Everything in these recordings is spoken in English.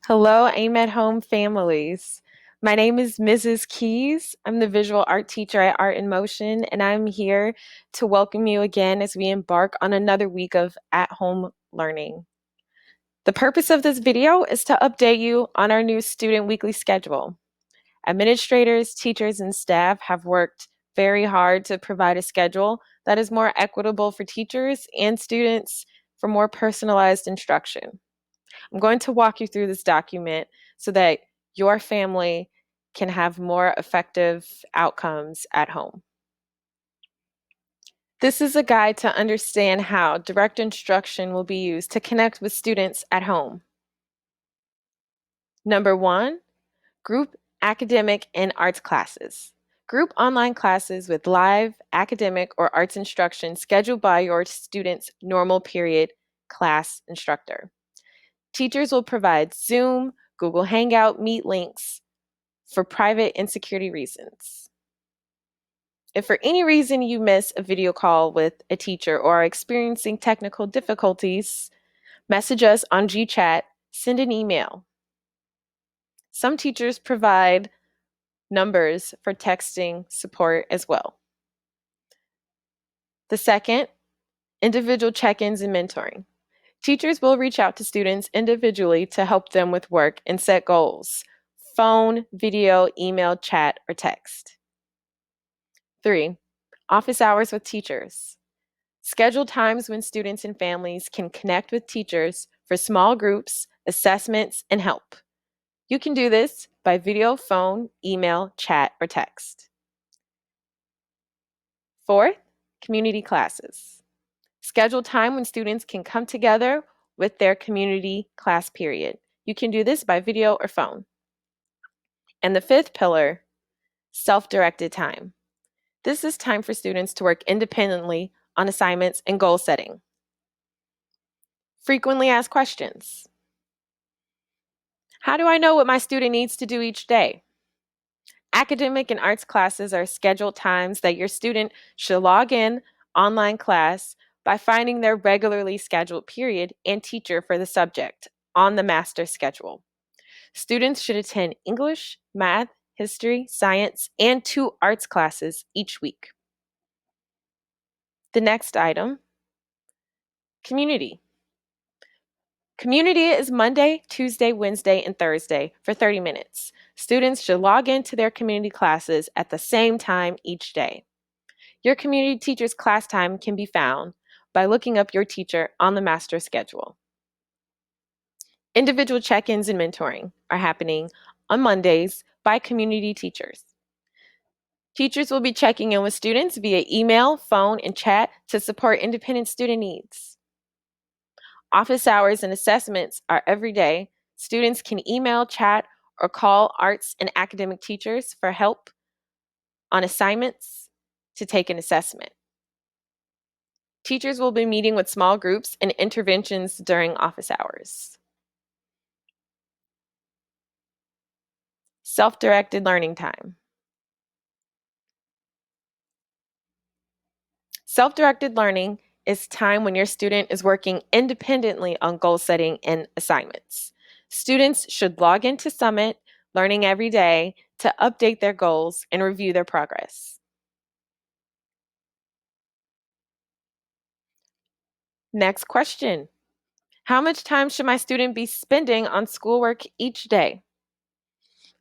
Hello, Aim at Home families. My name is Mrs. Keys. I'm the visual art teacher at Art in Motion, and I'm here to welcome you again as we embark on another week of at home learning. The purpose of this video is to update you on our new student weekly schedule. Administrators, teachers, and staff have worked very hard to provide a schedule that is more equitable for teachers and students for more personalized instruction. I'm going to walk you through this document so that your family can have more effective outcomes at home. This is a guide to understand how direct instruction will be used to connect with students at home. Number one, group academic and arts classes. Group online classes with live academic or arts instruction scheduled by your student's normal period class instructor. Teachers will provide Zoom, Google Hangout, Meet links for private and security reasons. If for any reason you miss a video call with a teacher or are experiencing technical difficulties, message us on GChat, send an email. Some teachers provide numbers for texting support as well. The second, individual check-ins and mentoring. Teachers will reach out to students individually to help them with work and set goals: phone, video, email, chat, or text. 3, office hours with teachers. Schedule times when students and families can connect with teachers for small groups, assessments, and help. You can do this by video, phone, email, chat, or text. 4th, community classes. Schedule time when students can come together with their community class period. You can do this by video or phone. And the 5th pillar, self-directed time. This is time for students to work independently on assignments and goal setting. Frequently asked questions. How do I know what my student needs to do each day? Academic and arts classes are scheduled times that your student should log in online class by finding their regularly scheduled period and teacher for the subject on the master schedule. Students should attend English, math, history, science, and 2 arts classes each week. The next item, community. Community is Monday, Tuesday, Wednesday, and Thursday for 30 minutes. Students should log into their community classes at the same time each day. Your community teacher's class time can be found by looking up your teacher on the master schedule. Individual check-ins and mentoring are happening on Mondays by community teachers. Teachers will be checking in with students via email, phone, and chat to support independent student needs. Office hours and assessments are every day. Students can email, chat, or call arts and academic teachers for help on assignments to take an assessment. Teachers will be meeting with small groups and interventions during office hours. Self-directed learning time. Self-directed learning is time when your student is working independently on goal setting and assignments. Students should log into Summit Learning every day to update their goals and review their progress. Next question. How much time should my student be spending on schoolwork each day?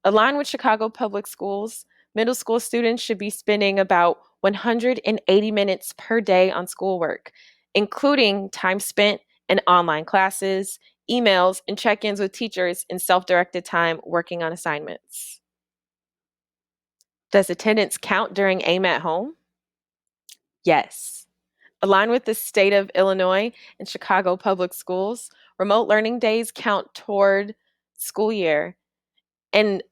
Aligned with Chicago Public Schools, middle school students should be spending about 180 minutes per day on schoolwork, including time spent in online classes, emails, and check-ins with teachers and self-directed time working on assignments. Does attendance count during AIM at home? Yes. Aligned with the state of Illinois and Chicago Public Schools, remote learning days count toward school year and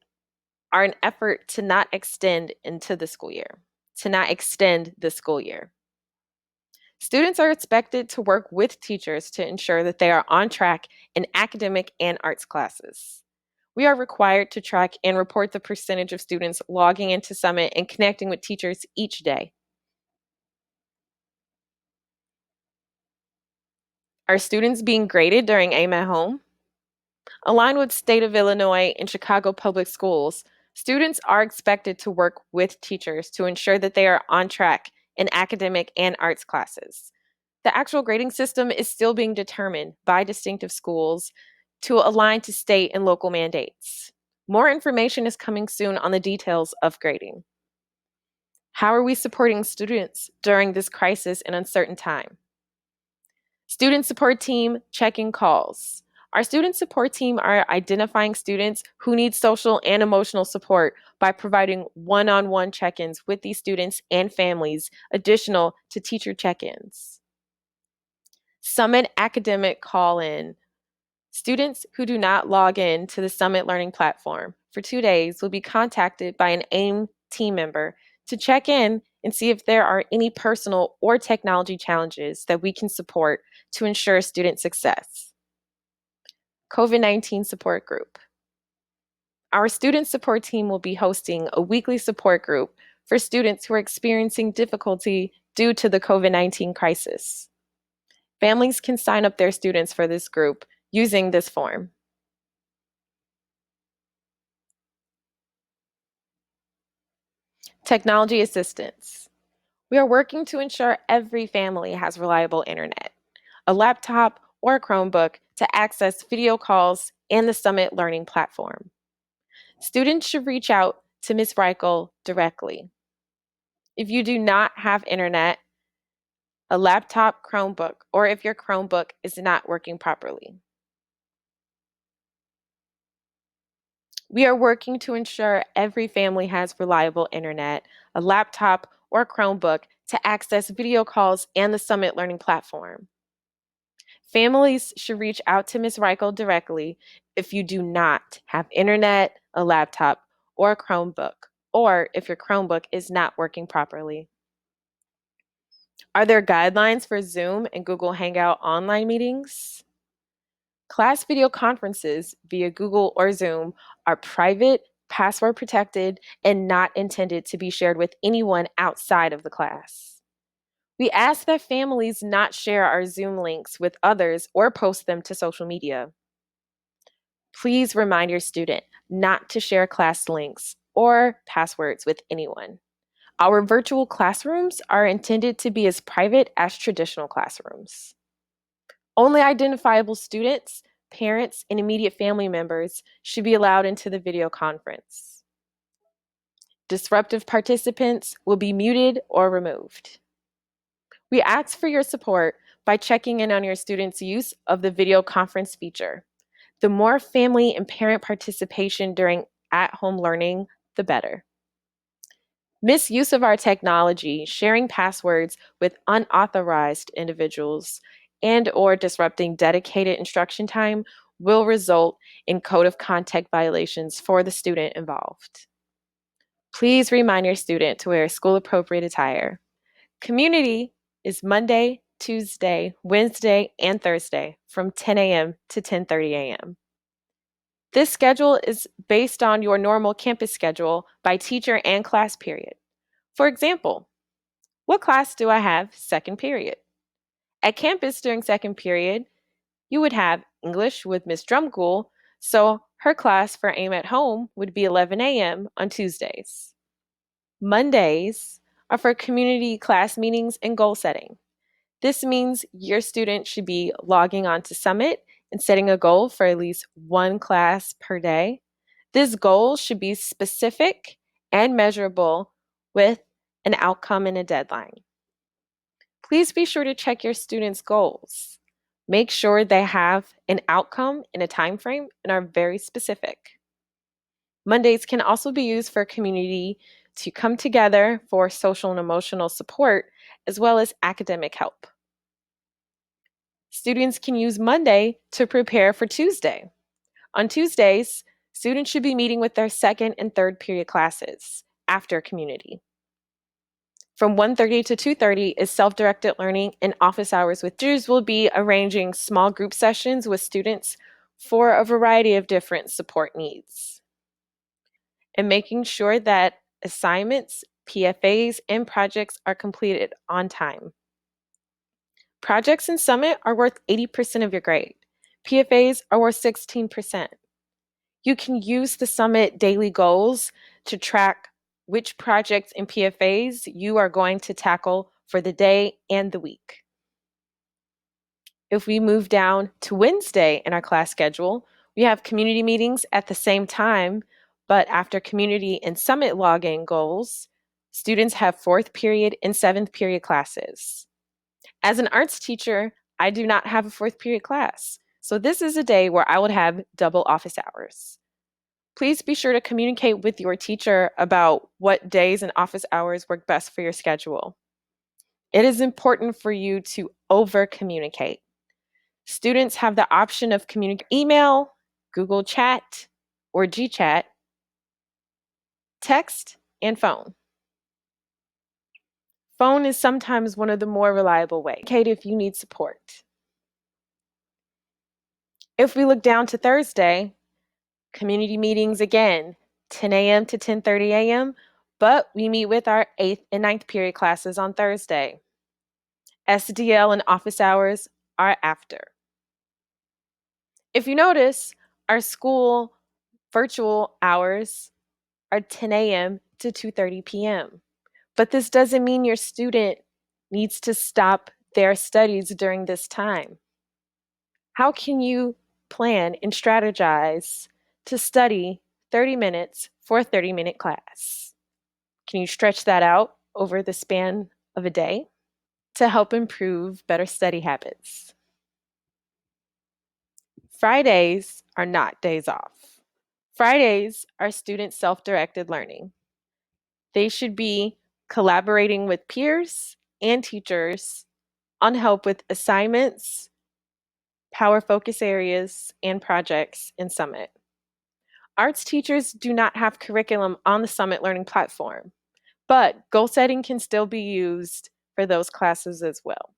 are an effort to not extend into the school year, to not extend the school year. Students are expected to work with teachers to ensure that they are on track in academic and arts classes. We are required to track and report the percentage of students logging into Summit and connecting with teachers each day. Are students being graded during AIM at home? Aligned with State of Illinois and Chicago Public Schools, students are expected to work with teachers to ensure that they are on track in academic and arts classes. The actual grading system is still being determined by distinctive schools to align to state and local mandates. More information is coming soon on the details of grading. How are we supporting students during this crisis and uncertain time? Student support team checking calls. Our student support team are identifying students who need social and emotional support by providing one-on-one check-ins with these students and families, additional to teacher check-ins. Summit academic call-in. Students who do not log in to the Summit Learning platform for 2 days will be contacted by an AIM team member to check in and see if there are any personal or technology challenges that we can support to ensure student success. COVID-19 support group. Our student support team will be hosting a weekly support group for students who are experiencing difficulty due to the COVID-19 crisis. Families can sign up their students for this group using this form. Technology assistance. We are working to ensure every family has reliable internet, a laptop or a Chromebook to access video calls and the Summit Learning platform. Students should reach out to Ms. Reichel directly. If you do not have internet, a laptop, Chromebook, or if your Chromebook is not working properly. We are working to ensure every family has reliable internet, a laptop, or Chromebook to access video calls and the Summit Learning platform. Families should reach out to Ms. Reichel directly if you do not have internet, a laptop, or a Chromebook, or if your Chromebook is not working properly. Are there guidelines for Zoom and Google Hangout online meetings? Class video conferences via Google or Zoom are private, password protected, and not intended to be shared with anyone outside of the class. We ask that families not share our Zoom links with others or post them to social media. Please remind your student not to share class links or passwords with anyone. Our virtual classrooms are intended to be as private as traditional classrooms. Only identifiable students, parents, and immediate family members should be allowed into the video conference. Disruptive participants will be muted or removed. We ask for your support by checking in on your students' use of the video conference feature. The more family and parent participation during at-home learning, the better. Misuse of our technology, sharing passwords with unauthorized individuals, and/or disrupting dedicated instruction time will result in code of conduct violations for the student involved. Please remind your student to wear school-appropriate attire. Community is Monday, Tuesday, Wednesday, and Thursday from 10 a.m. to 10:30 a.m. This schedule is based on your normal campus schedule by teacher and class period. For example, what class do I have second period? At campus during second period, you would have English with Miss Drumgoole, so her class for AIM at Home would be 11 a.m. on Tuesdays. Mondays are for community class meetings and goal setting. This means your student should be logging on to Summit and setting a goal for at least one class per day. This goal should be specific and measurable with an outcome and a deadline. Please be sure to check your students' goals. Make sure they have an outcome and a time frame and are very specific. Mondays can also be used for community to come together for social and emotional support as well as academic help. Students can use Monday to prepare for Tuesday. On Tuesdays, students should be meeting with their second and third period classes after community. From 1:30 to 2:30 is self-directed learning and office hours with teachers will be arranging small group sessions with students for a variety of different support needs. And making sure that assignments, PFAs, and projects are completed on time. Projects in Summit are worth 80% of your grade. PFAs are worth 16%. You can use the Summit daily goals to track which projects and PFAs you are going to tackle for the day and the week. If we move down to Wednesday in our class schedule, we have community meetings at the same time, but after community and Summit login goals, students have fourth period and seventh period classes. As an arts teacher, I do not have a fourth period class, so this is a day where I would have double office hours. Please be sure to communicate with your teacher about what days and office hours work best for your schedule. It is important for you to over-communicate. Students have the option of email, Google Chat, or GChat, text, and phone. Phone is sometimes one of the more reliable ways. Communicate if you need support. If we look down to Thursday, community meetings again, 10 a.m. to 10:30 a.m., but we meet with our 8th and ninth period classes on Thursday. SDL and office hours are after. If you notice, our school virtual hours are 10 a.m. to 2:30 p.m. But this doesn't mean your student needs to stop their studies during this time. How can you plan and strategize to study 30 minutes for a 30-minute class? Can you stretch that out over the span of a day to help improve better study habits? Fridays are not days off. Fridays are student self-directed learning. They should be collaborating with peers and teachers on help with assignments, power focus areas, and projects in Summit. Arts teachers do not have curriculum on the Summit Learning platform, but goal setting can still be used for those classes as well.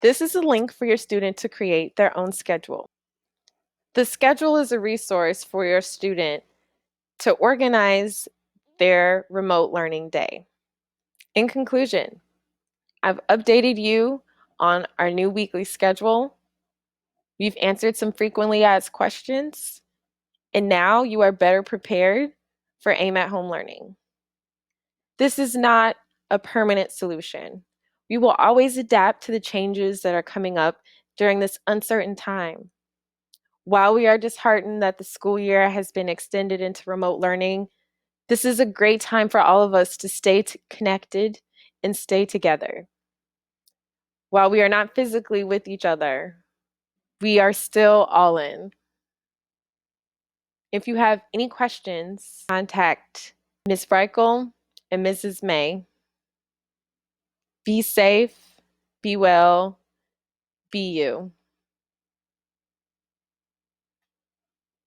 This is a link for your student to create their own schedule. The schedule is a resource for your student to organize their remote learning day. In conclusion, I've updated you on our new weekly schedule. We've answered some frequently asked questions, and now you are better prepared for AIM at Home learning. This is not a permanent solution. We will always adapt to the changes that are coming up during this uncertain time. While we are disheartened that the school year has been extended into remote learning, this is a great time for all of us to stay connected and stay together. While we are not physically with each other, we are still all in. If you have any questions, contact Ms. Freichel and Mrs. May. Be safe, be well, be you.